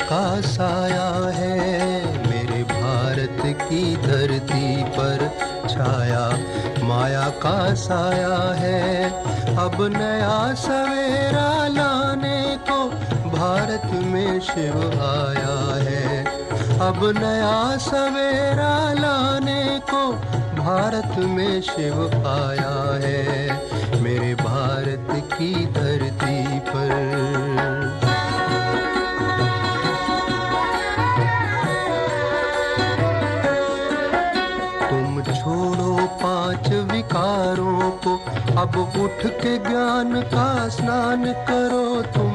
का साया है, मेरे भारत की धरती पर छाया माया का साया है। अब नया सवेरा लाने को भारत में शिव आया है। अब नया सवेरा लाने को भारत में शिव आया है, मेरे भारत की धरती पर। तुम छोड़ो 5 विकारों को, अब उठ के ज्ञान का स्नान करो। तुम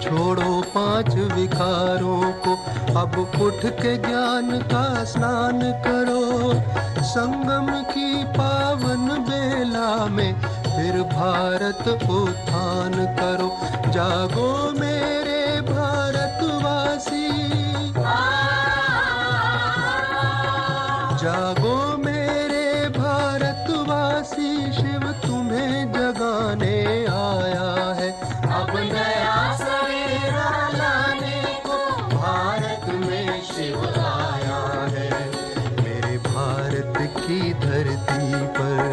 छोड़ो 5 विकारों को, अब उठ के ज्ञान का स्नान करो। संगम की पावन बेला में फिर भारत उत्थान करो। जागो मेरे भारतवासी, जागो मेरे भारतवासी, शिव तुम्हें जगाने आया है। अब नया सवेरा लाने को भारत में शिव आया है, मेरे भारत की धरती पर।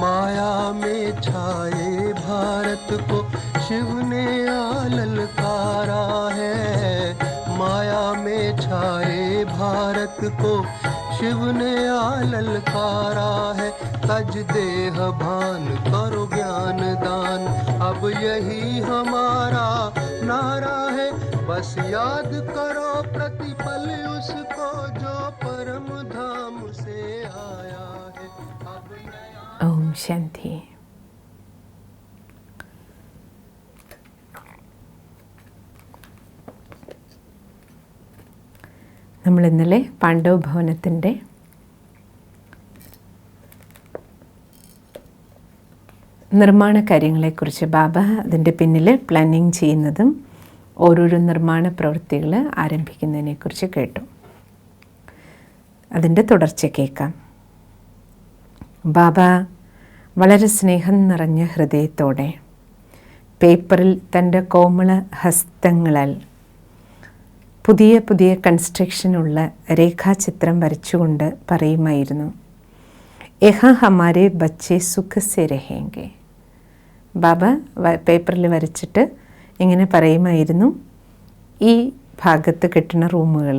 माया में छाए भारत को शिव ने ललकारा है। माया में छाए भारत को शिव ने ललकारा है। तज देह भान करो ज्ञान दान, अब यही हमारा नारा है। बस याद करो प्रतिपल उसको जो परम धाम से आया है। अब नया ओम शांति। നമ്മൾ ഇന്നലെ പാണ്ഡവ ഭവനത്തിൻ്റെ നിർമ്മാണ കാര്യങ്ങളെക്കുറിച്ച് ബാബ അതിൻ്റെ പിന്നിൽ പ്ലാനിങ് ചെയ്യുന്നതും ഓരോരോ നിർമ്മാണ പ്രവൃത്തികൾ ആരംഭിക്കുന്നതിനെക്കുറിച്ച് കേട്ടു. അതിൻ്റെ തുടർച്ച കേൾക്കാം. ബാബ വളരെ സ്നേഹം നിറഞ്ഞ ഹൃദയത്തോടെ പേപ്പറിൽ തൻ്റെ കോമള ഹസ്തങ്ങളാൽ പുതിയ പുതിയ കൺസ്ട്രക്ഷനുള്ള രേഖാചിത്രം വരച്ചുകൊണ്ട് പറയുമായിരുന്നു, യഹാ ഹമാരെ ബച്ചെ സുഖ സെ രഹേംഗെ. ബാബ പേപ്പറിൽ വരച്ചിട്ട് ഇങ്ങനെ പറയുമായിരുന്നു, ഈ ഭാഗത്ത് കിട്ടുന്ന റൂമുകൾ,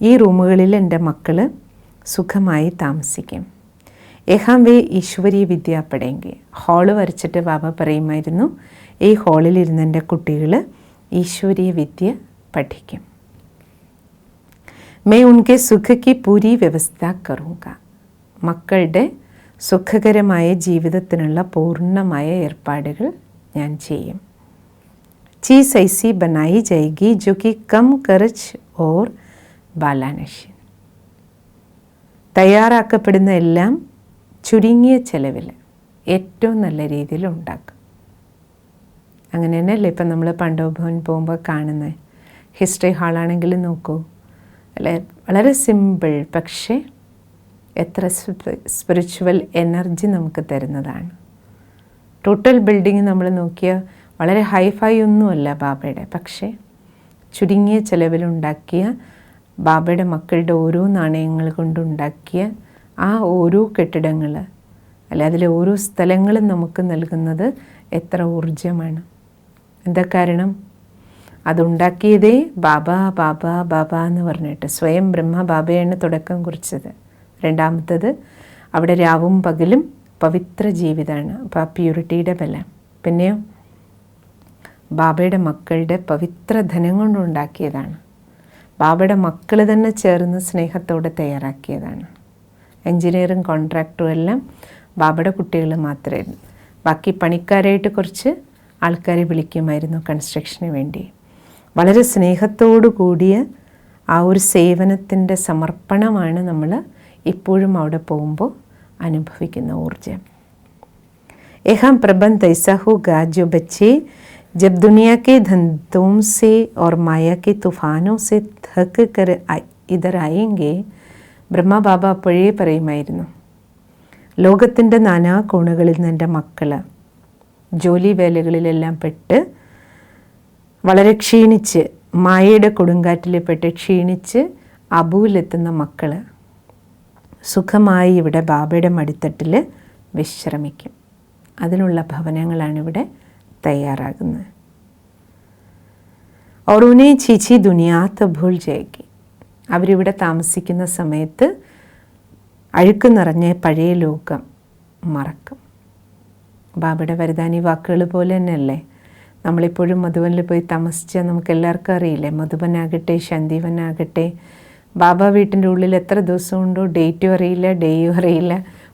ഈ റൂമുകളിൽ എൻ്റെ മക്കൾ സുഖമായി താമസിക്കും. യഹാം വേ ഈശ്വരീയ വിദ്യ പഠേങ്കെ. ഹാള് വരച്ചിട്ട് ബാബ പറയുമായിരുന്നു, ഈ ഹാളിലിരുന്ന് എൻ്റെ കുട്ടികൾ ഈശ്വരീയ വിദ്യ പഠിക്കും. मैं उनके सुख की पूरी व्यवस्था करूँगा. മക്കളുടെ സുഖകരമായ ജീവിതത്തിനുള്ള പൂർണ്ണമായ ഏർപ്പാടുകൾ ഞാൻ ചെയ്യും. चीज़ ऐसी बनाई जाएगी जो कि कम खर्च और बालानशीन. തയ്യാറാക്കപ്പെടുന്ന എല്ലാം ചുരുങ്ങിയ ചെലവിൽ ഏറ്റവും നല്ല രീതിയിൽ ഉണ്ടാക്കും. അങ്ങനെ തന്നെയല്ലേ ഇപ്പം നമ്മൾ പാണ്ഡവഭവൻ പോകുമ്പോൾ കാണുന്നത്. ഹിസ്റ്ററി ഹാളാണെങ്കിലും നോക്കൂ, അല്ലെ, വളരെ സിമ്പിൾ, പക്ഷേ എത്ര സ്പിരിച്വൽ എനർജി നമുക്ക് തരുന്നതാണ്. ടോട്ടൽ ബിൽഡിങ് നമ്മൾ നോക്കിയാൽ വളരെ ഹൈഫൈ ഒന്നുമല്ല ബാബയുടെ, പക്ഷേ ചുരുങ്ങിയ ചിലവിലുണ്ടാക്കിയ ബാബയുടെ മക്കളുടെ ഓരോ നാണയങ്ങൾ കൊണ്ടുണ്ടാക്കിയ ആ ഓരോ കെട്ടിടങ്ങൾ, അല്ലെ അതിലെ ഓരോ സ്ഥലങ്ങളും നമുക്ക് നൽകുന്നത് എത്ര ഊർജമാണ്. എന്താ കാരണം? അതുണ്ടാക്കിയതേ ബാബ ബാബ ബാബ എന്ന് പറഞ്ഞിട്ട് സ്വയം ബ്രഹ്മ ബാബയാണ് തുടക്കം കുറിച്ചത്. രണ്ടാമത്തത് അവിടെ രാവും പകലും പവിത്ര ജീവിതമാണ്. അപ്പോൾ ആ പ്യൂരിറ്റിയുടെ ബലം. പിന്നെയോ ബാബയുടെ മക്കളുടെ പവിത്ര ധനം കൊണ്ടുണ്ടാക്കിയതാണ്. ബാബയുടെ മക്കൾ തന്നെ ചേർന്ന് സ്നേഹത്തോടെ തയ്യാറാക്കിയതാണ്. എൻജിനീയറും കോൺട്രാക്ടറും എല്ലാം ബാബയുടെ കുട്ടികൾ മാത്രമായിരുന്നു. ബാക്കി പണിക്കാരായിട്ട് കുറച്ച് ആൾക്കാരെ വിളിക്കുമായിരുന്നു കൺസ്ട്രക്ഷന് വേണ്ടി. വളരെ സ്നേഹത്തോടു കൂടിയ ആ ഒരു സേവനത്തിൻ്റെ സമർപ്പണമാണ് നമ്മൾ ഇപ്പോഴും അവിടെ പോകുമ്പോൾ അനുഭവിക്കുന്ന ഊർജം. യഹാം പ്രബന്ധ ऐसा होगा जो बच्चे जब दुनिया के धंधों से और माया के तूफानों से थक कर इधर आएंगे. ബ്രഹ്മ ബാബ അപ്പോഴേ പറയുമായിരുന്നു, ലോകത്തിൻ്റെ നാനാ കോണുകളിൽ നിന്ന് എൻ്റെ മക്കൾ ജോലി വേലകളിലെല്ലാം പെട്ട് വളരെ ക്ഷീണിച്ച്, മായയുടെ കൊടുങ്കാറ്റിൽ പെട്ട് ക്ഷീണിച്ച് അബുവിലെത്തുന്ന മക്കൾ സുഖമായി ഇവിടെ ബാബയുടെ മടിത്തട്ടിൽ വിശ്രമിക്കും. അതിനുള്ള ഭവനങ്ങളാണിവിടെ തയ്യാറാകുന്നത്. और उन्हें छीछी दुनिया तो भूल जाएगी. അവരിവിടെ താമസിക്കുന്ന സമയത്ത് അഴുക്ക് നിറഞ്ഞ പഴയ ലോകം മറക്കും. ബാബയുടെ വരദാനി വാക്കുകൾ പോലെ തന്നെയല്ലേ നമ്മളിപ്പോഴും മധുബനിൽ പോയി താമസിച്ചാൽ നമുക്ക് എല്ലാവർക്കും അറിയില്ലേ, മധുബനാകട്ടെ ശാന്തിവനാകട്ടെ, ബാബ വീട്ടിൻ്റെ ഉള്ളിൽ എത്ര ദിവസമുണ്ടോ ഡേറ്റും അറിയില്ല, ഡേയും അറിയില്ല,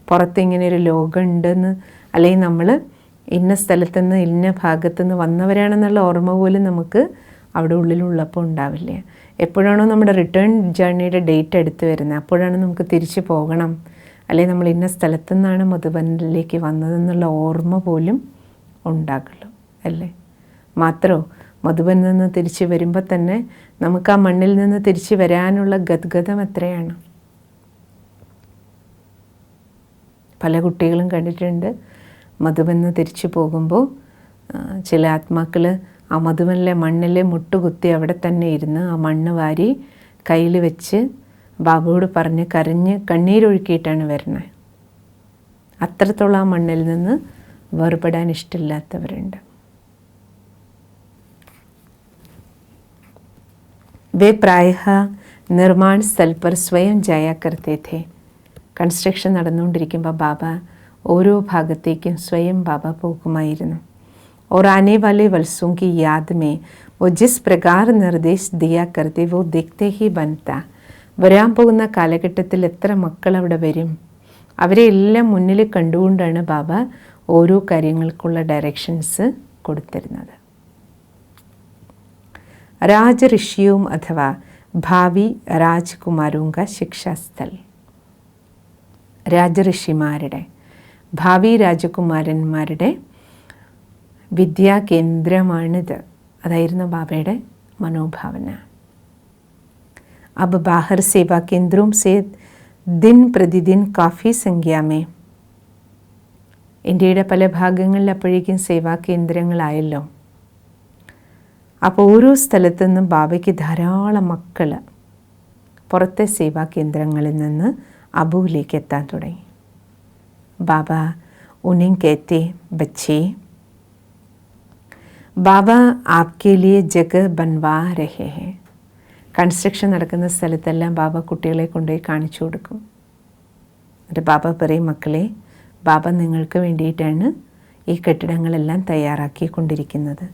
പുറത്ത് ഇങ്ങനെ ഒരു ലോകം ഉണ്ടെന്ന്, അല്ലെങ്കിൽ നമ്മൾ ഇന്ന സ്ഥലത്തുനിന്ന് ഇന്ന ഭാഗത്തുനിന്ന് വന്നവരാണെന്നുള്ള ഓർമ്മ പോലും നമുക്ക് അവിടെ ഉള്ളിലുള്ളപ്പോൾ ഉണ്ടാവില്ല. എപ്പോഴാണോ നമ്മുടെ റിട്ടേൺ ജേർണിയുടെ ഡേറ്റ് എടുത്ത് വരുന്നത് അപ്പോഴാണ് നമുക്ക് തിരിച്ചു പോകണം, അല്ലെങ്കിൽ നമ്മൾ ഇന്ന സ്ഥലത്തു നിന്നാണ് മധുബനിലേക്ക് വന്നതെന്നുള്ള ഓർമ്മ പോലും ഉണ്ടാകുള്ളൂ അല്ലേ. മാത്രമോ മധുബനിൽ നിന്ന് തിരിച്ച് വരുമ്പോൾ തന്നെ നമുക്ക് ആ മണ്ണിൽ നിന്ന് തിരിച്ച് വരാനുള്ള ഗദ്ഗതം എത്രയാണ്. പല കുട്ടികളും കണ്ടിട്ടുണ്ട് മധുബനിൽ നിന്ന് തിരിച്ചു പോകുമ്പോൾ ചില ആത്മാക്കൾ ആ മധുബനിലെ മണ്ണിൽ മുട്ടുകുത്തി അവിടെ തന്നെ ഇരുന്ന് ആ മണ്ണ് വാരി കയ്യിൽ വെച്ച് ബാബുവോട് പറഞ്ഞ് കരഞ്ഞ് കണ്ണീരൊഴുക്കിയിട്ടാണ് വരുന്നത്. അത്രത്തോളം ആ മണ്ണിൽ നിന്ന് വേർപെടാൻ ഇഷ്ടമില്ലാത്തവരുണ്ട്. वे प्रायः निर्माण स्थल पर स्वयं जाया करते थे. കൺസ്ട്രക്ഷൻ നടന്നുകൊണ്ടിരിക്കുമ്പോൾ ബാബ ഓരോ ഭാഗത്തേക്കും സ്വയം ബാബ പോകുമായിരുന്നു. और आने वाले वर्षों की याद में वो जिस प्रकार निर्देश दिया करते वो देखते ही बनता. വരാൻ പോകുന്ന കാലഘട്ടത്തിൽ എത്ര മക്കൾ അവിടെ വരും, അവരെ എല്ലാം മുന്നിൽ കണ്ടുകൊണ്ടാണ് ബാബ ഓരോ കാര്യങ്ങൾക്കുള്ള ഡയറക്ഷൻസ് കൊടുത്തിരുന്നത്. राज ऋषियों अथवा भावी राजकुमारों का शिक्षास्थल. രാജഋഷിമാരുടെ ഭാവി രാജകുമാരന്മാരുടെ വിദ്യാകേന്ദ്രമാണിത്. അതായിരുന്നു ബാബയുടെ മനോഭാവന. अब बाहर सेवा केंद्रों से दिन प्रतिदिन काफ़ी संख्या में ഇന്ത്യയുടെ പല ഭാഗങ്ങളിൽ അപ്പോഴേക്കും സേവാ കേന്ദ്രങ്ങളായല്ലോ. അപ്പോൾ ഓരോ സ്ഥലത്തു നിന്നും ബാബയ്ക്ക് ധാരാളം മക്കൾ പുറത്തെ സേവാ കേന്ദ്രങ്ങളിൽ നിന്ന് അബുവിലേക്ക് എത്താൻ തുടങ്ങി. ബാബ ഉन्हें कहते बच्चे बाबा आपके लिए जगह बनवा रहे हैं. കൺസ്ട്രക്ഷൻ നടക്കുന്ന സ്ഥലത്തെല്ലാം ബാബ കുട്ടികളെ കൊണ്ടുപോയി കാണിച്ചു കൊടുക്കും. എന്നിട്ട് ബാബ പറയും, മക്കളെ ബാബ നിങ്ങൾക്ക് വേണ്ടിയിട്ടാണ് ഈ കെട്ടിടങ്ങളെല്ലാം തയ്യാറാക്കിക്കൊണ്ടിരിക്കുന്നത്.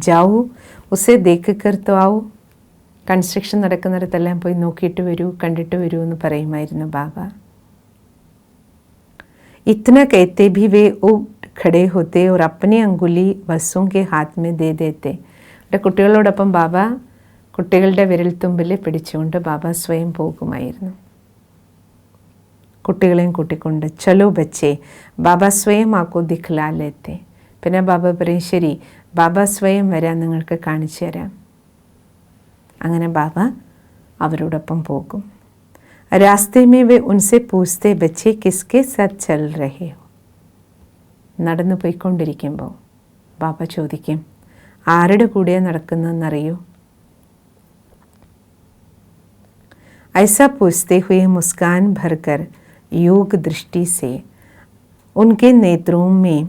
ജാവൂ ഉസേ ദേഖ് കർ തോ ആവൂ. കൺസ്ട്രക്ഷൻ നടക്കുന്നിടത്തെല്ലാം പോയി നോക്കിയിട്ട് വരൂ, കണ്ടിട്ട് വരൂ എന്ന് പറയുമായിരുന്നു ബാബ. इतना कहते भी वे उठ खड़े होते और अपनी अंगुली बसों के हाथ में दे देते. ഇവിടെ കുട്ടികളോടൊപ്പം ബാബ കുട്ടികളുടെ വിരൽത്തുമ്പിൽ പിടിച്ചുകൊണ്ട് ബാബ സ്വയം പോകുമായിരുന്നു. കുട്ടികളെയും കൂട്ടിക്കൊണ്ട് ചലോ ബച്ചേ ബാബ സ്വയം ആക്കോ ദിഖ്ലാ ലേത്തെ. പിന്നെ ബാബ പറയും, ശരി ബാബ സ്വയം വരാൻ നിങ്ങൾക്ക് കാണിച്ചു തരാം. അങ്ങനെ ബാബ അവരോടൊപ്പം പോകും. रास्ते में वे उनसे पूछते बच्चे किसके साथ चल रहे हो. നടന്നു പോയിക്കൊണ്ടിരിക്കുമ്പോൾ ബാബ ചോദിക്കും, ആരുടെ കൂടെയാണ് നടക്കുന്നതെന്നറിയോ. ऐसा पूछते हुए मुस्कान भरकर योग दृष्टि से उनके नेत्रों में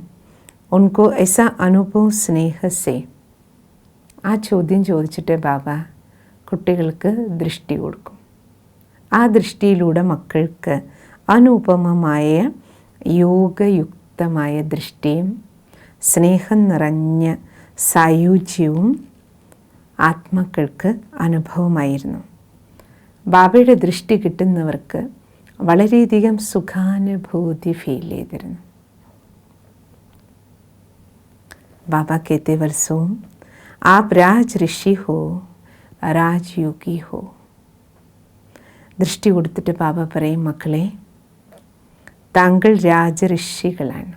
उनको ऐसा अनुभव स्नेह से. ആ ചോദ്യം ചോദിച്ചിട്ട് ബാബ കുട്ടികൾക്ക് ദൃഷ്ടി കൊടുക്കും. ആ ദൃഷ്ടിയിലൂടെ മക്കൾക്ക് അനുപമമായ യോഗയുക്തമായ ദൃഷ്ടിയും സ്നേഹം നിറഞ്ഞ സായുജ്യവും ആത്മാക്കൾക്ക് അനുഭവമായിരുന്നു. ബാബയുടെ ദൃഷ്ടി കിട്ടുന്നവർക്ക് വളരെയധികം സുഖാനുഭൂതി ഫീൽ ചെയ്തിരുന്നു. ബാബ कहते वर्षों आप राज ऋषि हो राजयोगी हो. ദൃഷ്ടി കൊടുത്തിട്ട് ബാബ പറയും, മക്കളെ താങ്കൾ രാജഋഷികളാണ്,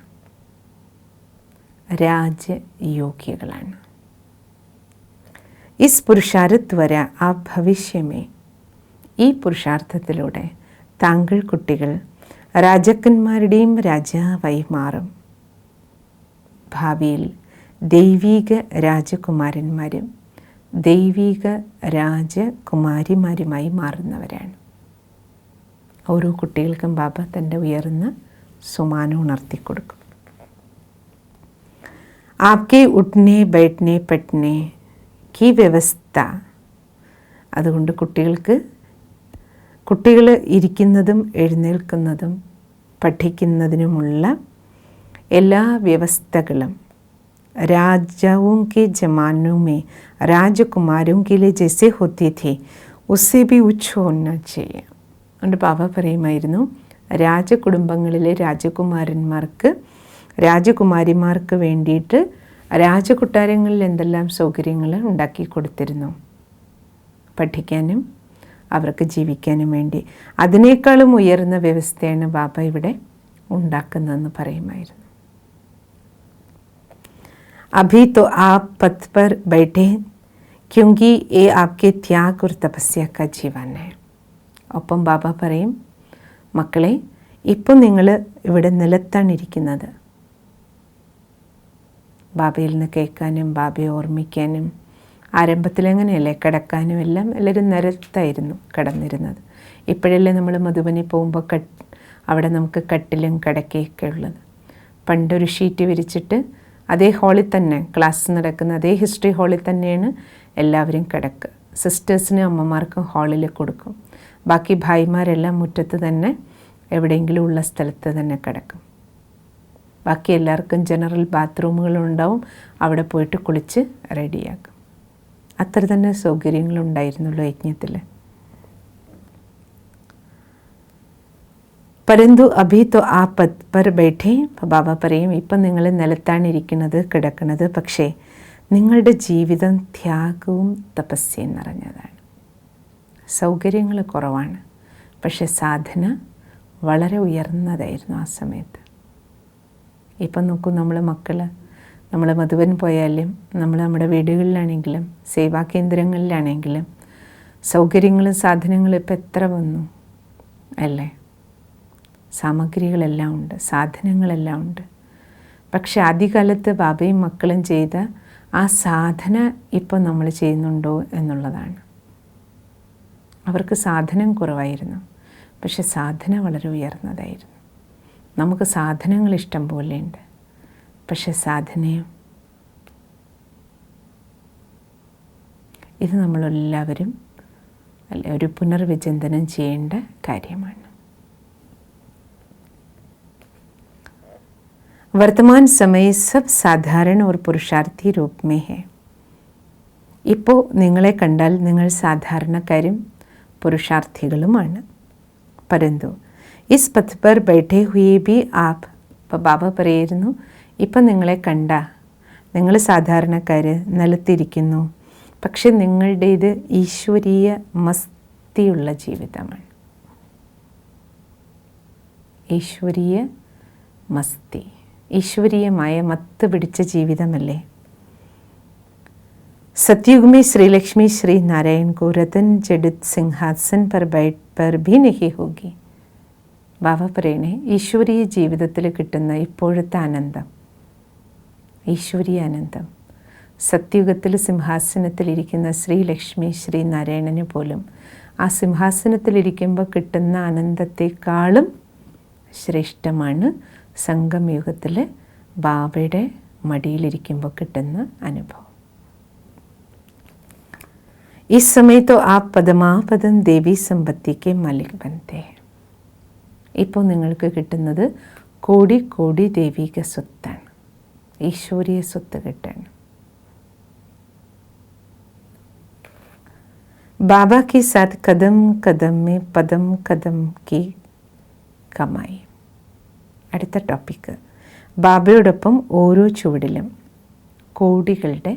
രാജയോഗികളാണ്. ഇസ് പുരുഷാർത്ഥ് വര ആ ഭവിഷ്യമേ. ഈ പുരുഷാർത്ഥത്തിലൂടെ താങ്കൾ കുട്ടികൾ രാജാക്കന്മാരുടെയും രാജാവായി മാറും. ഭാവിയിൽ ദൈവിക രാജകുമാരന്മാരും ദൈവിക രാജകുമാരിമാരുമായി മാറുന്നവരാണ്. ഓരോ കുട്ടികൾക്കും ബാബ തൻ്റെ ഉയർന്ന സുമാനം ഉണർത്തിക്കൊടുക്കും. ആപ്കെ ഉഠ്നെ ബൈഠ്നെ പഠ്നെ കി വ്യവസ്ഥ. അതുകൊണ്ട് കുട്ടികൾ ഇരിക്കുന്നതും എഴുന്നേൽക്കുന്നതും പഠിക്കുന്നതിനുമുള്ള എല്ലാ വ്യവസ്ഥകളും राजाओं के ज़मानों में राजकुमारों के लिए जैसे होते थे उससे भी उच्च होना चाहिए. അതുകൊണ്ട് ബാബ പറയുമായിരുന്നു, രാജകുടുംബങ്ങളിലെ രാജകുമാരിമാർക്ക് വേണ്ടിയിട്ട് രാജകൊട്ടാരങ്ങളിൽ എന്തെല്ലാം സൗകര്യങ്ങൾ ഉണ്ടാക്കി കൊടുത്തിരുന്നു, പഠിക്കാനും അവർക്ക് ജീവിക്കാനും വേണ്ടി. അതിനേക്കാളും ഉയർന്ന വ്യവസ്ഥയാണ് ബാബ ഇവിടെ ഉണ്ടാക്കുന്നതെന്ന് പറയുമായിരുന്നു. अभी तो आप पथ पर बैठे क्योंकि ये आपके त्याग और तपस्या का जीवन है. ഒപ്പം ബാബ പറയും, മക്കളെ, ഇപ്പം നിങ്ങൾ ഇവിടെ നിലത്താണിരിക്കുന്നത്. ബാബയിൽ നിന്ന് കേൾക്കാനും ബാബയെ ഓർമ്മിക്കാനും. ആരംഭത്തിലങ്ങനെയല്ലേ, കിടക്കാനും എല്ലാം എല്ലാവരും നിരത്തായിരുന്നു കിടന്നിരുന്നത്. ഇപ്പോഴല്ലേ നമ്മൾ മധുബനി പോകുമ്പോൾ അവിടെ നമുക്ക് കട്ടിലും കിടക്കയൊക്കെ ഉള്ളത്. പണ്ടൊരു ഷീറ്റ് വിരിച്ചിട്ട് അതേ ഹാളിൽ തന്നെ ക്ലാസ് നടക്കുന്ന അതേ ഹിസ്റ്ററി ഹാളിൽ തന്നെയാണ് എല്ലാവരും കിടക്കുക. സിസ്റ്റേഴ്സിനും അമ്മമാർക്കും ഹാളിൽ കൊടുക്കും. ബാക്കി ഭായിമാരെല്ലാം മുറ്റത്ത് തന്നെ എവിടെയെങ്കിലും ഉള്ള സ്ഥലത്ത് തന്നെ കിടക്കും. ബാക്കി എല്ലാവർക്കും ജനറൽ ബാത്റൂമുകളുണ്ടാവും, അവിടെ പോയിട്ട് കുളിച്ച് റെഡിയാക്കും. അത്ര തന്നെ സൗകര്യങ്ങളുണ്ടായിരുന്നുള്ളൂ യജ്ഞത്തിൽ. പരന്തു അഭി തോ ആ പത് പർ ബൈഠേ. ബാബ പറയും, ഇപ്പം നിങ്ങൾ നിലത്താണിരിക്കുന്നത് കിടക്കുന്നത്, പക്ഷേ നിങ്ങളുടെ ജീവിതം ത്യാഗവും തപസ്യയും നിറഞ്ഞതാണ്. സൗകര്യങ്ങൾ കുറവാണ്, പക്ഷേ സാധന വളരെ ഉയർന്നതായിരുന്നു ആ സമയത്ത്. ഇപ്പം നോക്കൂ, നമ്മൾ മധുബൻ പോയാലും നമ്മുടെ വീടുകളിലാണെങ്കിലും സേവാ കേന്ദ്രങ്ങളിലാണെങ്കിലും സൗകര്യങ്ങളും സാധനങ്ങളും ഇപ്പം എത്ര വന്നു അല്ലേ. സാമഗ്രികളെല്ലാം ഉണ്ട്, സാധനങ്ങളെല്ലാം ഉണ്ട്. പക്ഷെ ആദ്യകാലത്ത് ബാബയും മക്കളും ചെയ്ത ആ സാധന ഇപ്പോൾ നമ്മൾ ചെയ്യുന്നുണ്ടോ എന്നുള്ളതാണ്. അവർക്ക് സാധനം കുറവായിരുന്നു, പക്ഷെ സാധന വളരെ ഉയർന്നതായിരുന്നു. നമുക്ക് സാധനങ്ങൾ ഇഷ്ടം പോലെയുണ്ട്, പക്ഷെ സാധനയും. ഇത് നമ്മളെല്ലാവരും ഒരു പുനർവിചിന്തനം ചെയ്യേണ്ട കാര്യമാണ്. वर्तमान समय सब साधारण और पुरुषार्थी रूप में है. ഇപ്പോൾ നിങ്ങളെ കണ്ടാൽ നിങ്ങൾ സാധാരണക്കാരും പുരുഷാർത്ഥികളുമാണ്. പരന്തു ഇസ് പത്ത് പർ ബൈഠേ ഹുയേ ബി ആപ്. ഇപ്പോൾ ബാബ പറയുന്നു, ഇപ്പം നിങ്ങളെ കണ്ട നിങ്ങൾ സാധാരണക്കാർ നിലത്തിരിക്കുന്നു, പക്ഷെ നിങ്ങളുടേത് ഈശ്വരീയ മസ്തിയുള്ള ജീവിതമാണ്. ഈശ്വരീയ മസ്തി, ഈശ്വരീയമായ മത്ത് പിടിച്ച ജീവിതമല്ലേ. सतयुग में श्री लक्ष्मी श्री नारायण को रतन जडित सिंहासन पर बैठ पर भी नहीं होगी. ബാബ പറയണേ, ഈശ്വരീയ ജീവിതത്തിൽ കിട്ടുന്ന ഇപ്പോഴത്തെ ആനന്ദം, ഈശ്വരീയ ആനന്ദം, സത്യുഗത്തിൽ സിംഹാസനത്തിലിരിക്കുന്ന ശ്രീലക്ഷ്മി ശ്രീ നാരായണന് പോലും ആ സിംഹാസനത്തിലിരിക്കുമ്പോൾ കിട്ടുന്ന ആനന്ദത്തെക്കാളും ശ്രേഷ്ഠമാണ് സംഗമയുഗത്തിൽ ബാബയുടെ മടിയിലിരിക്കുമ്പോൾ കിട്ടുന്ന അനുഭവം. इस समय तो आप പദമാപദം ദേവി സമ്പത്തിക്ക് മാലിക് ബനത്തെ. ഇപ്പോൾ നിങ്ങൾക്ക് കിട്ടുന്നത് കോടി കോടി ദൈവിക സ്വത്താണ്, ഈശ്വരീയ സ്വത്ത് കിട്ടാണ്. ബാബ के साथ कदम कदम में पदम कदम की കമായി. അടുത്ത ടോപ്പിക്ക്, ബാബയോടൊപ്പം ഓരോ ചുവടിലും കോടികളുടെ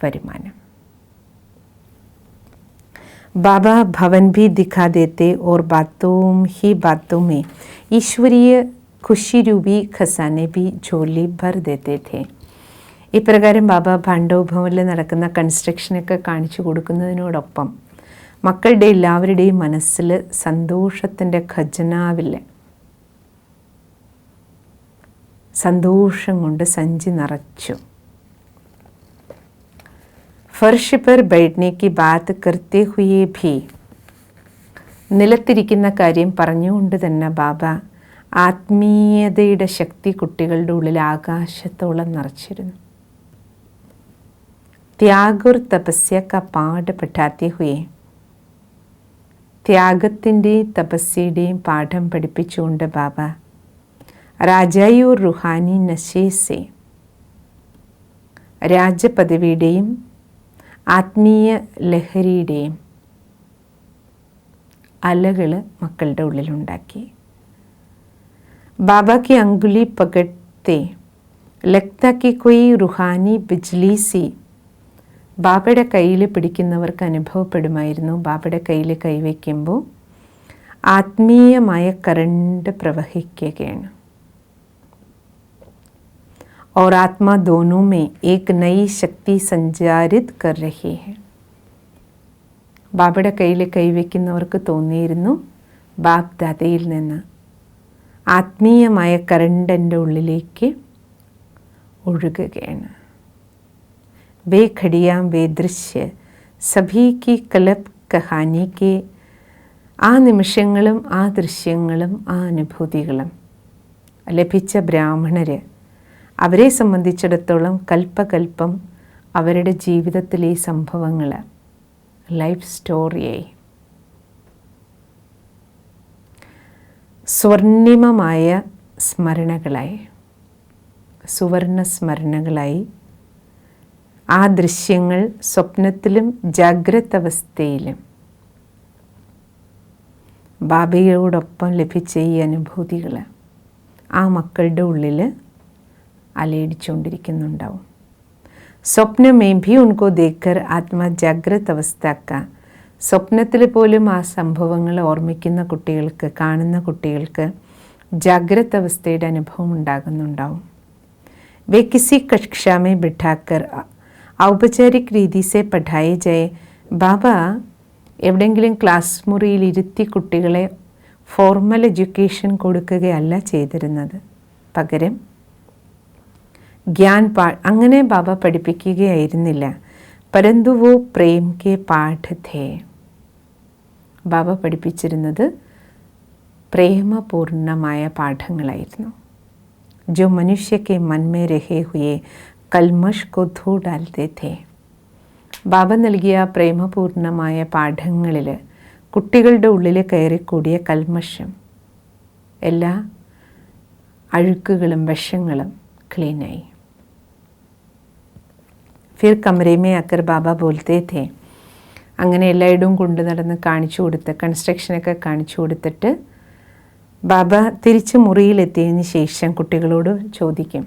വരുമാനം. बाबा भवन भी दिखा देते और बातों ही बातों में ईश्वरीय खुशी रूपी खजाने भी झोली भर देते थे. ഇപ്രകാരം ബാബ ഭാണ്ഡവഭവനിൽ നടക്കുന്ന കൺസ്ട്രക്ഷനൊക്കെ കാണിച്ചു കൊടുക്കുന്നതിനോടൊപ്പം മക്കളുടെ എല്ലാവരുടെയും മനസ്സിൽ സന്തോഷത്തിൻ്റെ ഖജനാവിൽ സന്തോഷം കൊണ്ട് സഞ്ചി നിറച്ചു. ഫർഷ് പർ ബൈഠ്നെ കി ബാത് കർത്തെ ഹുയേ ഭി, നിലത്തിരിക്കുന്ന കാര്യം പറഞ്ഞുകൊണ്ട് തന്നെ ബാബ ആത്മീയതയുടെ ശക്തി കുട്ടികളുടെ ഉള്ളിൽ ആകാശത്തോളം നിറച്ചിരുന്നു. ത്യാഗ് और तपस्या का पाठ പഠിത്താതെ हुए, ത്യാഗത്തിൻ്റെയും തപസ്യയുടെയും പാഠം പഠിപ്പിച്ചുകൊണ്ട് ബാബ രാജായി और रूहानी नशे से, രാജപദവിയുടെയും ആത്മീയ ലഹരിയുടെയും അലകൾ മക്കളുടെ ഉള്ളിലുണ്ടാക്കി. ബാബ की अंगुली पकड़ते लगता कि कोई रूहानी बिजली सी, ബാബയുടെ കയ്യിൽ പിടിക്കുന്നവർക്ക് അനുഭവപ്പെടുമായിരുന്നു ബാബയുടെ കയ്യിൽ കൈവയ്ക്കുമ്പോൾ ആത്മീയമായ കറണ്ട് പ്രവഹിക്കുകയാണ്. और आत्मा दोनों में एक नई शक्ति संचारित कर रही है. ബാബയുടെ കയ്യിൽ കൈവയ്ക്കുന്നവർക്ക് തോന്നിയിരുന്നു ബാബ് ദാദയിൽ നിന്ന് ആത്മീയമായ കറണ്ട് എൻ്റെ ഉള്ളിലേക്ക് ഒഴുകുകയാണ്. വേ ഘടിയാം വേ ദൃശ്യ സഭി കി കലപ് കഹാനി കെ, ആ നിമിഷങ്ങളും ആ ദൃശ്യങ്ങളും ആ അനുഭൂതികളും ലഭിച്ച ബ്രാഹ്മണർ, അവരെ സംബന്ധിച്ചിടത്തോളം കൽപ്പകൽപ്പം അവരുടെ ജീവിതത്തിലെ സംഭവങ്ങൾ ലൈഫ് സ്റ്റോറിയായി, സ്വർണിമമായ സ്മരണകളായി, സുവർണ സ്മരണകളായി. ആ ദൃശ്യങ്ങൾ സ്വപ്നത്തിലും ജാഗ്രത അവസ്ഥയിലും ബാബയോടൊപ്പം ലഭിച്ച ഈ അനുഭൂതികൾ ആ മക്കളുടെ ഉള്ളിൽ അലയടിച്ചുകൊണ്ടിരിക്കുന്നുണ്ടാവും. സ്വപ്നമേ ഭി ഉൻകോ ദേക്കർ ആത്മാ ജാഗ്രത അവസ്ഥക്ക, സ്വപ്നത്തിൽ പോലും ആ സംഭവങ്ങൾ ഓർമ്മിക്കുന്ന കുട്ടികൾക്ക്, കാണുന്ന കുട്ടികൾക്ക് ജാഗ്രത അവസ്ഥയുടെ അനുഭവം ഉണ്ടാകുന്നുണ്ടാവും. വേ കിസി കക്ഷാമേ ബിഠാക്കർ ഔപചാരിക് രീതി സെ പഠായേ ജായേ, ബാബ എവിടെയെങ്കിലും ക്ലാസ് മുറിയിൽ ഇരുത്തി കുട്ടികളെ ഫോർമൽ എഡ്യൂക്കേഷൻ കൊടുക്കുകയല്ല ചെയ്തിരുന്നത്. പകരം ജ്ഞാൻ അങ്ങനെ ബാബ പഠിപ്പിക്കുകയായിരുന്നില്ല. പരന്തു വോ പ്രേം കെ പാഠ് ഥേ, ബാബ പഠിപ്പിച്ചിരുന്നത് പ്രേമപൂർണമായ പാഠങ്ങളായിരുന്നു. ജോ മനുഷ്യ കെ മൻ മേ രഹേ ഹുയേ കൽമഷ് കോ ധോ ഡാൽത്തെ ഥേ, ബാബ നൽകിയ പ്രേമപൂർണമായ പാഠങ്ങളിൽ കുട്ടികളുടെ ഉള്ളിൽ കയറിക്കൂടിയ കൽമഷം, എല്ലാ അഴുക്കുകളും വിഷങ്ങളും ക്ലീനായി. ഫിർ കമരേമേ അക്കർ ബാബ ബോൽത്തേ ഥേ, അങ്ങനെ എല്ലായിടവും കൊണ്ടു നടന്ന് കാണിച്ചു കൊടുത്ത്, കൺസ്ട്രക്ഷനൊക്കെ കാണിച്ചു കൊടുത്തിട്ട് ബാബ തിരിച്ച് മുറിയിലെത്തിയതിന് ശേഷം കുട്ടികളോട് ചോദിക്കും,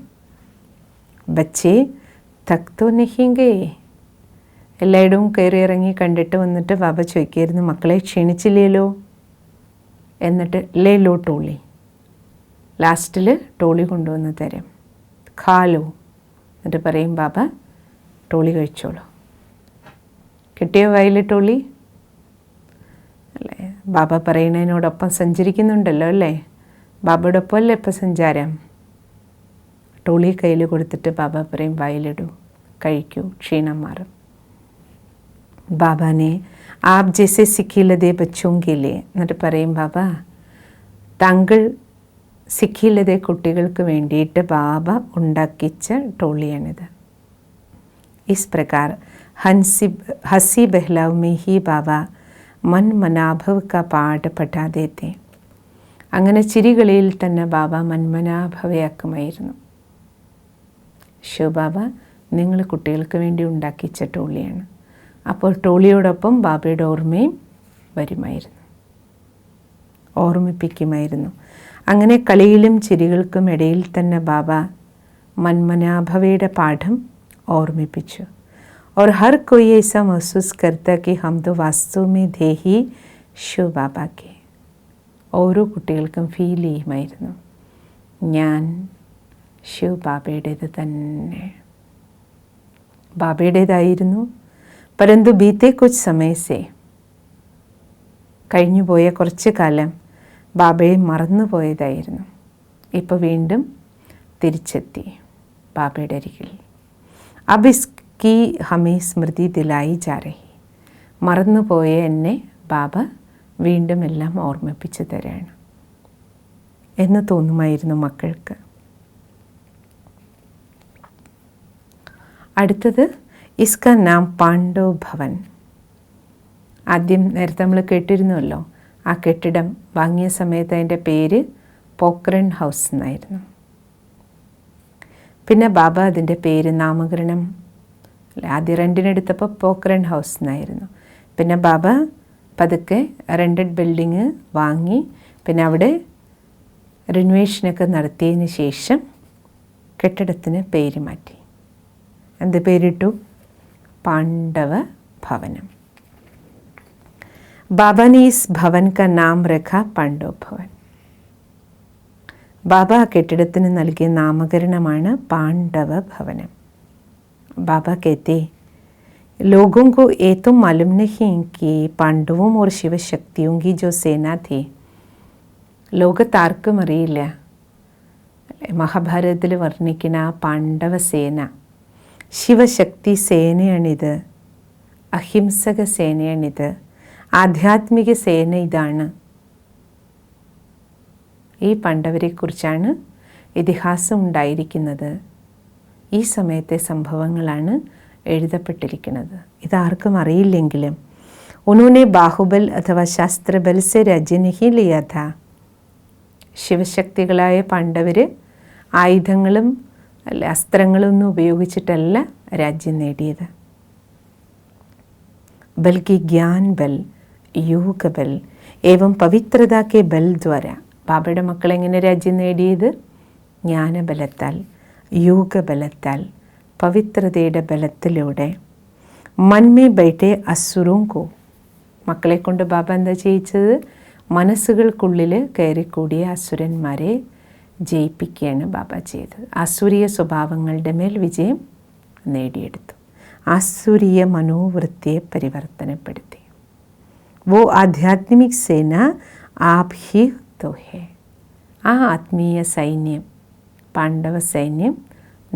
ബച്ചേ തക് തോ നഹിംഗേ, എല്ലായിടവും കയറി ഇറങ്ങി കണ്ടിട്ട് വന്നിട്ട് ബാബ ചോദിക്കായിരുന്നു, മക്കളെ ക്ഷീണിച്ചില്ലല്ലോ. എന്നിട്ട് ലേ ലോ ടോളി, ലാസ്റ്റിൽ ടോളി കൊണ്ടുവന്ന് തരും. ഖാലോ, എന്നിട്ട് പറയും ബാബ ടോളി കഴിച്ചോളൂ. കിട്ടിയോ വായിൽ ടോളി? അല്ലേ, ബാബ പറയുന്നതിനോടൊപ്പം സഞ്ചരിക്കുന്നുണ്ടല്ലോ അല്ലേ, ബാബയോടൊപ്പം അല്ലേ ഇപ്പം സഞ്ചാരം. ടോളി കയ്യിൽ കൊടുത്തിട്ട് ബാബ പറയും വായിലിടൂ, കഴിക്കൂ, ക്ഷീണം മാറും. ബാബാനെ ആപ് ജैसे സിഖിലതേ ബച്ചോങ്കിലേ, എന്നിട്ട് പറയും ബാബ താങ്കൾ സിഖിലതേ കുട്ടികൾക്ക് വേണ്ടിയിട്ട് ബാബ ഉണ്ടാക്കിച്ച ടോളിയാണിത്. इस प्रकार हंसी बहलाव में ही बाबा मन मनाभव का पाठ പഠാ देते. അങ്ങനെ ചിരികളിൽ തന്നെ ബാബ മന്മനാഭവയാക്കുമായിരുന്നു. ശിവബാബ നിങ്ങൾ കുട്ടികൾക്ക് വേണ്ടി ഉണ്ടാക്കിച്ച ടോളിയാണ്. അപ്പോൾ ടോളിയോടൊപ്പം ബാബയുടെ ഓർമ്മയും വരുമായിരുന്നു, ഓർമ്മിപ്പിക്കുമായിരുന്നു. അങ്ങനെ കളിയിലും ചിരികൾക്കും ഇടയിൽ തന്നെ ബാബ മന്മനാഭവയുടെ പാഠം ഓർമ്മിപ്പിച്ചു. और हर कोई ऐसा महसूस करता कि हम तो वास्तव में थे ही शिव बाबा के. ഓരോ കുട്ടികൾക്കും ഫീൽ ചെയ്യുമായിരുന്നു, ഞാൻ ശിവ് ബാബയുടേത് തന്നെ, ബാബയുടേതായിരുന്നു. പരന്തു ബീത്തെ കുച്ച് സമയസേ, കഴിഞ്ഞുപോയ കുറച്ച് കാലം ബാബയെ മറന്നു പോയതായിരുന്നു. ഇപ്പോൾ വീണ്ടും തിരിച്ചെത്തി ബാബയുടെ അരികിൽ. അബ് ഇസ്കി ഹമേ സ്മൃതി ദിലായി ജാ രഹി. മറന്നുപോയ എന്നെ ബാബ വീണ്ടും എല്ലാം ഓർമ്മിപ്പിച്ചു തരാണ് എന്ന് തോന്നുമായിരുന്നു മക്കൾക്ക്. അടുത്തത് ഇസ്ക നാം പാണ്ഡവ് ഭവൻ. ആദ്യം നേരത്തെ നമ്മൾ കേട്ടിരുന്നുവല്ലോ, ആ കെട്ടിടം വാങ്ങിയ സമയത്ത് അതിൻ്റെ പേര് പോക്രൺ ഹൗസ് എന്നായിരുന്നു. പിന്നെ ബാബ അതിൻ്റെ പേര് നാമകരണം, ആദ്യം റെൻറ്റിനെടുത്തപ്പോൾ പോക്രൺ ഹൗസ് എന്നായിരുന്നു. പിന്നെ ബാബ പതുക്കെ റെൻറ്റഡ് ബിൽഡിങ് വാങ്ങി, പിന്നെ അവിടെ റിനോവേഷനൊക്കെ നടത്തിയതിന് ശേഷം കെട്ടിടത്തിന് പേര് മാറ്റി. എന്ത് പേരിട്ടു? പാണ്ഡവ ഭവനം. ബാബ ने इस भवन का नाम रखा पांडव भवन. ബാബ ആ കെട്ടിടത്തിന് നൽകിയ നാമകരണമാണ് പാണ്ഡവ ഭവനം. ബാബ कहते लोगों को ये तो मालूम नहीं कि पांडवों और शिव शक्तियों की जो सेना थी. ലോകത്താർക്കും അറിയില്ല മഹാഭാരതത്തിൽ വർണ്ണിക്കുന്ന ആ പാണ്ഡവ സേന ശിവശക്തി സേനയാണിത്, അഹിംസക സേനയാണിത്, ആധ്യാത്മിക സേന ഇതാണ്. ഈ പാണ്ഡവരെക്കുറിച്ചാണ് ഇതിഹാസം ഉണ്ടായിരിക്കുന്നത്. ഈ സമയത്തെ സംഭവങ്ങളാണ് എഴുതപ്പെട്ടിരിക്കുന്നത്. ഇതാർക്കും അറിയില്ലെങ്കിലും ഉन्होंने ബാഹുബൽ അഥവാ ശാസ്ത്രബൽ സെ രാജ്യ നഹി ലിയാ ഥാ. ശിവശക്തികളായ പാണ്ഡവർ ആയുധങ്ങളും അസ്ത്രങ്ങളൊന്നും ഉപയോഗിച്ചിട്ടല്ല രാജ്യം നേടിയത്. ബൽക്കി ജ്ഞാൻ ബൽ, യോഗ ബൽ ഏവം പവിത്രത കെ ബൽ ദ്വാര. ബാബയുടെ മക്കൾ എങ്ങനെ രാജ്യം നേടിയത്? ജ്ഞാനബലത്താൽ, യോഗബലത്താൽ, പവിത്രതയുടെ ബലത്തിലൂടെ. മൻമേ ബൈഠെ അസുറും കോ. മക്കളെ കൊണ്ട് ബാബ എന്താ ചെയ്യിച്ചത്? മനസ്സുകൾക്കുള്ളിൽ കയറിക്കൂടിയ അസുരന്മാരെ ജയിപ്പിക്കുകയാണ് ബാബ ചെയ്തത്. ആസുരീയ സ്വഭാവങ്ങളുടെ മേൽ വിജയം നേടിയെടുത്തു. ആസുരീയ മനോവൃത്തിയെ പരിവർത്തനപ്പെടുത്തി. വോ ആധ്യാത്മിക് സേന ആപ് ഹി തോ ഹേ. ആ ആത്മീയ സൈന്യം, പാണ്ഡവ സൈന്യം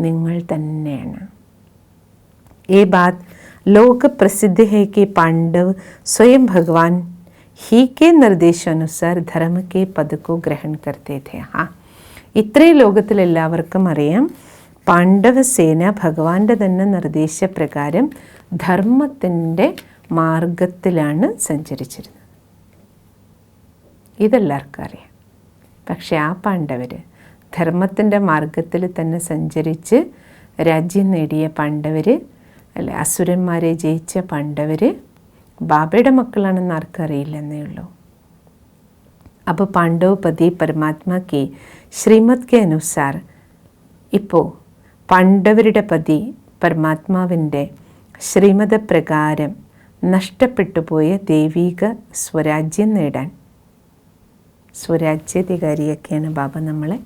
നിങ്ങൾ തന്നെയാണ്. ये बात लोक प्रसिद्ध है कि पांडव स्वयं भगवान ही के निर्देशानुसार धर्म के पद को ग्रहण करते थे. हाँ, ഇത്രയും ലോകത്തിലെല്ലാവർക്കും അറിയാം, പാണ്ഡവസേന ഭഗവാന്റെ തന്നെ നിർദ്ദേശപ്രകാരം ധർമ്മത്തിൻ്റെ മാർഗത്തിലാണ് സഞ്ചരിച്ചിരുന്നത്. ഇതെല്ലാവർക്കും അറിയാം. പക്ഷെ ആ പാണ്ഡവർ ധർമ്മത്തിൻ്റെ മാർഗത്തിൽ തന്നെ സഞ്ചരിച്ച് രാജ്യം നേടിയ പാണ്ഡവർ, അല്ലെ അസുരന്മാരെ ജയിച്ച പാണ്ഡവർ ബാബയുടെ മക്കളാണെന്ന് ആർക്കറിയില്ലെന്നേ ഉള്ളൂ. അപ്പോൾ പാണ്ഡവപതി പരമാത്മാ കി ശ്രീമത് കെ അനുസാർ, ഇപ്പോൾ പാണ്ഡവരുടെ പതി പരമാത്മാവിൻ്റെ ശ്രീമത പ്രകാരം നഷ്ടപ്പെട്ടു പോയ ദൈവിക സ്വരാജ്യം നേടാൻ സ്വരാജ്യാധികാരിയൊക്കെയാണ് ബാബ നമ്മളെ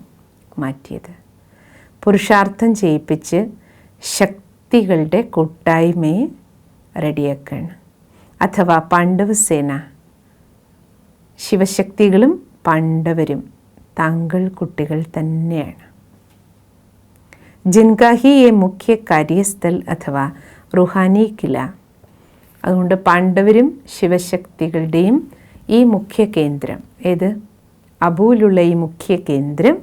മാറ്റിയത്. പുരുഷാർത്ഥം ചെയ്യിപ്പിച്ച് ശക്തികളുടെ കൂട്ടായ്മയെ റെഡിയാക്കുകയാണ്. അഥവാ പാണ്ഡവസേന, ശിവശക്തികളും പാണ്ഡവരും താങ്കൾ കുട്ടികൾ തന്നെയാണ്. ജിൻകാ ഹി യെ മുഖ്യ കാര്യസ്ഥൽ അഥവാ റുഹാനി കില. അതുകൊണ്ട് പാണ്ഡവരും ശിവശക്തികളുടെയും ഈ മുഖ്യ കേന്ദ്രം, ഏത് അബൂലുള്ള ഈ മുഖ്യ കേന്ദ്രം,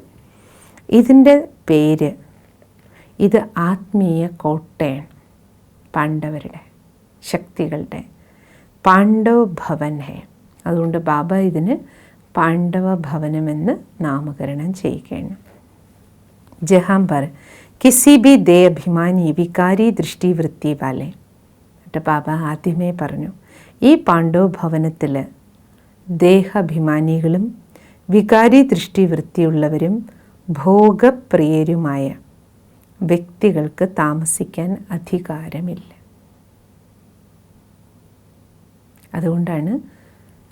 ഇതിൻ്റെ പേര്, ഇത് ആത്മീയ കോട്ടയാണ്. പാണ്ഡവരുടെ ശക്തികളുടെ പാണ്ഡവ ഭവൻ ഹേ. അതുകൊണ്ട് ബാബ ഇതിന് പാണ്ഡവ ഭവനമെന്ന് നാമകരണം ചെയ്യുകയാണ്. ജഹാം പർ കിസി ബി ദേ അഭിമാനി വികാരി ദൃഷ്ടിവൃത്തി വാലെ. എന്നിട്ട് ബാബ ആദ്യമേ പറഞ്ഞു, ഈ പാണ്ഡവ ഭവനത്തിൽ ദേഹാഭിമാനികളും വികാരി ദൃഷ്ടിവൃത്തിയുള്ളവരും ഭോഗപ്രിയരുമായ വ്യക്തികൾക്ക് താമസിക്കാൻ അധികാരമില്ല. അതുകൊണ്ടാണ്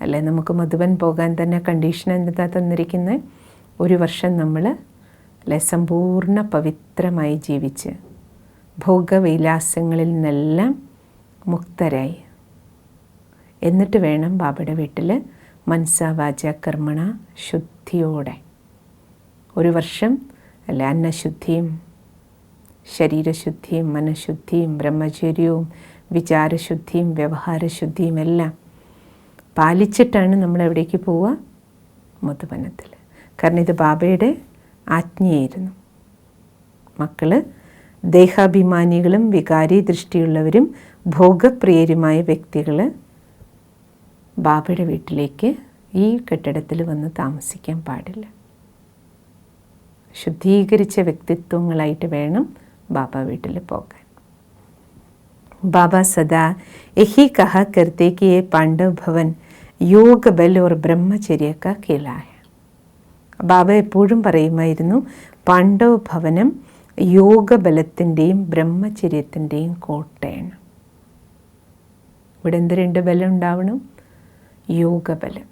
അല്ലെ നമുക്ക് മധുബൻ പോകാൻ തന്നെ കണ്ടീഷൻ എന്താ തന്നിരിക്കുന്നത്? 1 വർഷം നമ്മൾ അല്ലെ സമ്പൂർണ്ണ പവിത്രമായി ജീവിച്ച് ഭോഗവിലാസങ്ങളിൽ നിന്നെല്ലാം മുക്തരായി, എന്നിട്ട് വേണം ബാബയുടെ വീട്ടിൽ മനസ്സാ വാച കർമ്മണ ശുദ്ധിയോടെ 1 വർഷം അല്ലെ, അന്നശുദ്ധിയും ശരീരശുദ്ധിയും മനഃശുദ്ധിയും ബ്രഹ്മചര്യവും വിചാരശുദ്ധിയും വ്യവഹാരശുദ്ധിയും എല്ലാം പാലിച്ചിട്ടാണ് നമ്മൾ എവിടേക്ക് പോവുക? മധുബനത്തിൽ. കാരണം ഇത് ബാബയുടെ ആജ്ഞയായിരുന്നു. മക്കൾ ദേഹാഭിമാനികളും വികാരി ദൃഷ്ടിയുള്ളവരും ഭോഗപ്രിയരുമായ വ്യക്തികൾ ബാബയുടെ വീട്ടിലേക്ക് ഈ കെട്ടിടത്തിൽ വന്ന് താമസിക്കാൻ പാടില്ല. ശുദ്ധീകരിച്ച വ്യക്തിത്വങ്ങളായിട്ട് വേണം ബാബ വീട്ടിൽ പോകാൻ. बाबा सदा यही कहा करते कि ये पांडव भवन योग बल और ब्रह्मचर्य का किला है. ബാബ എപ്പോഴും പറയുമായിരുന്നു, പാണ്ഡവ ഭവനം യോഗബലത്തിൻ്റെയും ബ്രഹ്മചര്യത്തിൻ്റെയും കോട്ടയാണ്. ഇവിടെ എന്ത് 2 ബലം ഉണ്ടാവണം? യോഗബലം.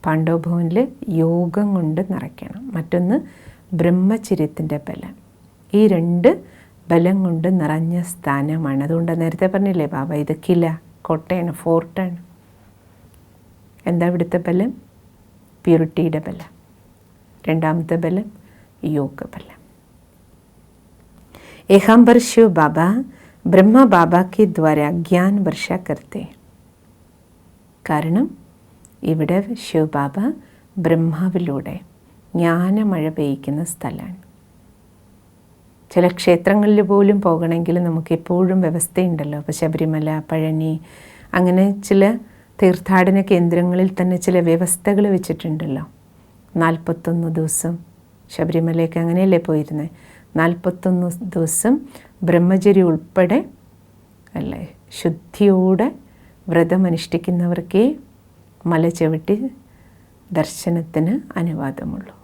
പാണ്ഡവ ഭവനിൽ യോഗം കൊണ്ട് നിറയ്ക്കണം. മറ്റൊന്ന് ബ്രഹ്മചര്യത്തിൻ്റെ ബലം. ഈ 2 ബലം കൊണ്ട് നിറഞ്ഞ സ്ഥാനമാണ്. അതുകൊണ്ട് നേരത്തെ പറഞ്ഞില്ലേ ബാബ, ഇത് കില, കോട്ടയാണ്, ഫോർട്ടാണ്. എന്താ ഇവിടുത്തെ ബലം? പ്യൂരിറ്റിയുടെ ബലം. രണ്ടാമത്തെ ബലം യോഗബലം. यहाँ पर शिव बाबा ब्रह्मा बाबा के द्वारा ज्ञान वर्षा करते. കാരണം ഇവിടെ ശിവ ബാബ ബ്രഹ്മാവിലൂടെ ജ്ഞാനമഴ പെയ്യ്ക്കുന്ന സ്ഥലമാണ്. ചില ക്ഷേത്രങ്ങളിൽ പോലും പോകണമെങ്കിൽ നമുക്കെപ്പോഴും വ്യവസ്ഥയുണ്ടല്ലോ. അപ്പോൾ ശബരിമല, പഴനി, അങ്ങനെ ചില തീർത്ഥാടന കേന്ദ്രങ്ങളിൽ തന്നെ ചില വ്യവസ്ഥകൾ വെച്ചിട്ടുണ്ടല്ലോ. 41 ദിവസം ശബരിമലയ്ക്ക് അങ്ങനെയല്ലേ പോയിരുന്നത്? 41 ദിവസം ബ്രഹ്മചര്യ ഉൾപ്പെടെ അല്ലേ ശുദ്ധിയോടെ വ്രതമനുഷ്ഠിക്കുന്നവർക്കേ മല ചവിട്ടി ദർശനത്തിന് അനുവാദമുള്ളൂ.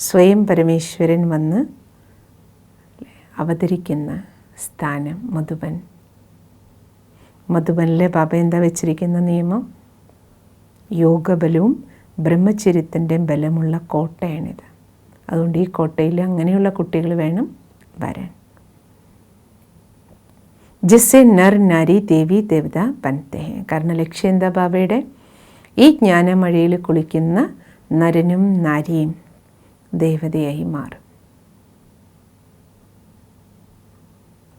സ്വയം പരമേശ്വരൻ വന്ന് അവതരിക്കുന്ന സ്ഥാനം മധുബൻ. മധുബനിലെ ബാബ എന്താ വെച്ചിരിക്കുന്ന നിയമം? യോഗബലവും ബ്രഹ്മചര്യത്തിൻ്റെ ബലമുള്ള കോട്ടയാണിത്. അതുകൊണ്ട് ഈ കോട്ടയിൽ അങ്ങനെയുള്ള കുട്ടികൾ വേണം വരാൻ. ജിസ്സെ നർ നാരി ദേവി ദേവത ബനത്തെ ഹെ. കാരണം ലക്ഷ്യം എന്താ ബാബയുടെ? ഈ ജ്ഞാനമഴയിൽ കുളിക്കുന്ന നരനും നാരിയും ദേവതയായി മാറും.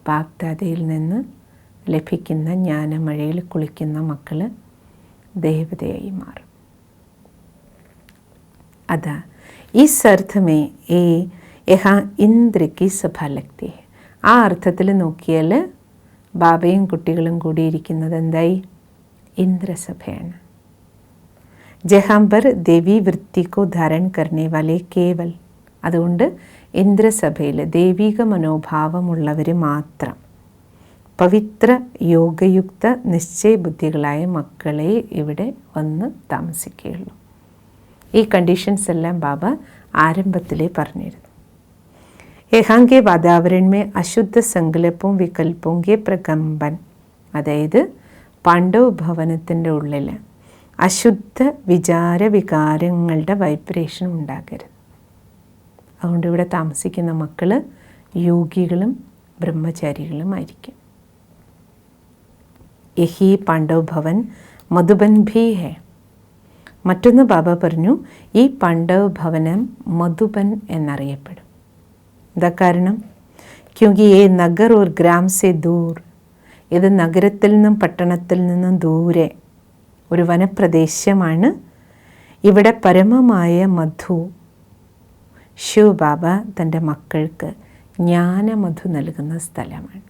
ബാപ്ദാദയിൽ നിന്ന് ലഭിക്കുന്ന ജ്ഞാനമഴയിൽ കുളിക്കുന്ന മക്കൾ ദേവതയായി മാറും. അതാ ഇസ് അർത്ഥമേ യഹാ ഇന്ദ്രക്ക് സഭ ലഗ്തി ഹെ. ആ അർത്ഥത്തിൽ നോക്കിയാൽ ബാബയും കുട്ടികളും കൂടിയിരിക്കുന്നത് എന്തായി? ഇന്ദ്രസഭയാണ്. ജഹാം പർ ദേവി വൃത്തിക്കോ ധാരൺ കർണേ വാലെ കേവൽ. അതുകൊണ്ട് ഇന്ദ്രസഭയിൽ ദൈവിക മനോഭാവമുള്ളവർ മാത്രം, പവിത്ര യോഗയുക്ത നിശ്ചയബുദ്ധികളായ മക്കളെ ഇവിടെ വന്ന് താമസിക്കുകയുള്ളൂ. ഈ കണ്ടീഷൻസ് എല്ലാം ബാബ ആരംഭത്തിലേ പറഞ്ഞിരുന്നു. यहाँ के वातावरण में अशुद्ध संकल्पों विकल्पों के प्रकम्पन. അതായത് പാണ്ഡവ ഭവനത്തിൻ്റെ ഉള്ളിൽ അശുദ്ധ വിചാര വികാരങ്ങളുടെ വൈബ്രേഷൻ ഉണ്ടാകരുത്. അതുകൊണ്ട് ഇവിടെ താമസിക്കുന്ന മക്കൾ യോഗികളും ബ്രഹ്മചാരികളുമായിരിക്കും. യഹി പാണ്ഡവ ഭവൻ മധുബൻ ഭീ ഹെ. മറ്റൊന്ന് ബാബ പറഞ്ഞു, ഈ പാണ്ഡവ ഭവനം മധുബൻ എന്നറിയപ്പെടും. എന്താ കാരണം? ക്യോങ്കി ഏ നഗർ ഓർ ഗ്രാം സെ ദൂർ. ഇത് നഗരത്തിൽ നിന്നും പട്ടണത്തിൽ നിന്നും ദൂരെ ഒരു വനപ്രദേശമാണ്. ഇവിടെ പരമമായ മധു ശിവ് ബാബ തൻ്റെ മക്കൾക്ക് ജ്ഞാനമധു നൽകുന്ന സ്ഥലമാണ്.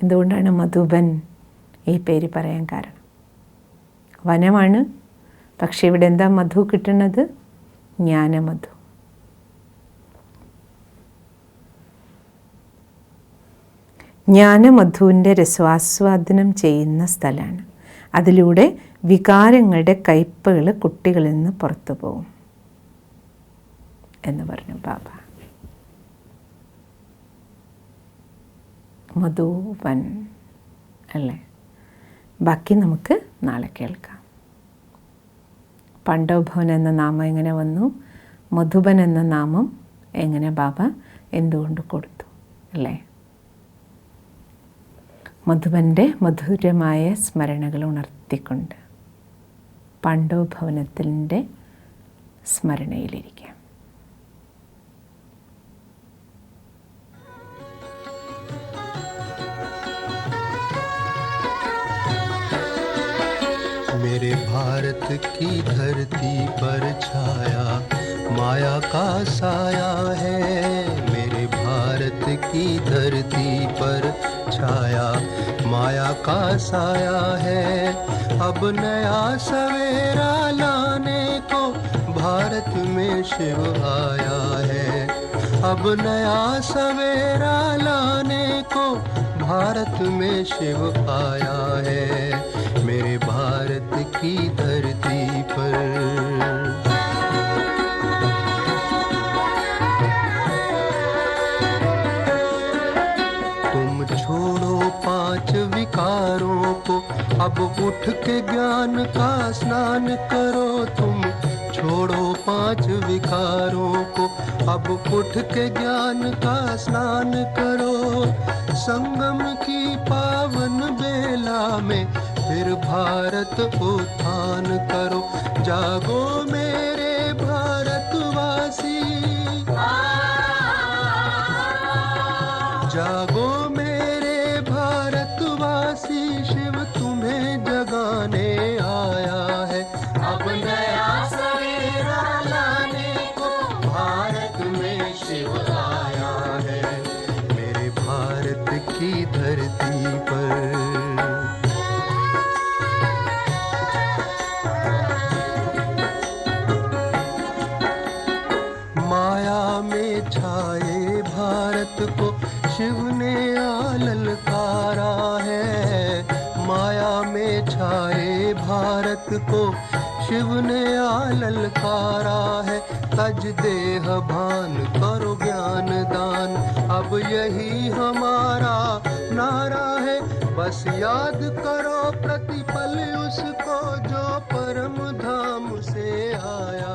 എന്തുകൊണ്ടാണ് മധുബൻ ഈ പേര് പറയാൻ കാരണം? വനമാണ്, പക്ഷെ ഇവിടെ എന്താ മധു കിട്ടുന്നത്? ജ്ഞാനമധു. ജ്ഞാനമധുവിൻ്റെ രസാസ്വാദനം ചെയ്യുന്ന സ്ഥലമാണ്. അതിലൂടെ വികാരങ്ങളുടെ കയ്പുകൾ കുട്ടികളിൽ നിന്ന് പുറത്തു പോകും എന്ന് പറഞ്ഞു ബാബ. മധുവൻ അല്ലേ? ബാക്കി നമുക്ക് നാളെ കേൾക്കാം. പാണ്ഡവ ഭവൻ എന്ന നാമം എങ്ങനെ വന്നു? മധുബൻ എന്ന നാമം എങ്ങനെ ബാബ എന്തുകൊണ്ട് കൊടുത്തു അല്ലേ? മധുബൻ്റെ മധുരമായ സ്മരണകൾ ഉണർത്തിക്കൊണ്ട് പാണ്ഡവ ഭവനത്തിൻ്റെ സ്മരണയിലിരിക്കാം. मेरे भारत की धरती पर छाया माया का साया है. मेरे भारत की धरती पर छाया माया का साया है. अब नया सवेरा लाने को भारत में शिव आया है. अब नया सवेरा लाने को भारत में शिव आया है. मेरे भारत की धरती पर तुम छोड़ो 5 विकारों को, अब उठ के ज्ञान का स्नान करो. तुम छोड़ो 5 विकारों को, अब उठ के ज्ञान का स्नान करो. संगम की पावन बेला में फिर भारत उत्थान करो. जागो मेरे भारतवासी, जागो मेरे भारतवासी, शिव तुम्हें जगाने आया है. अब नया सवेरा लाने को भारत में शिव आया है. मेरे भारत की धरती पर माया में छाए भारत को शिव ने ललकारा है. माया में छाए भारत को शिव ने ललकारा है. तज देह भान करो ज्ञान दान, अब यही हमारा नारा है. बस याद करो प्रतिपल उसको जो परम धाम से आया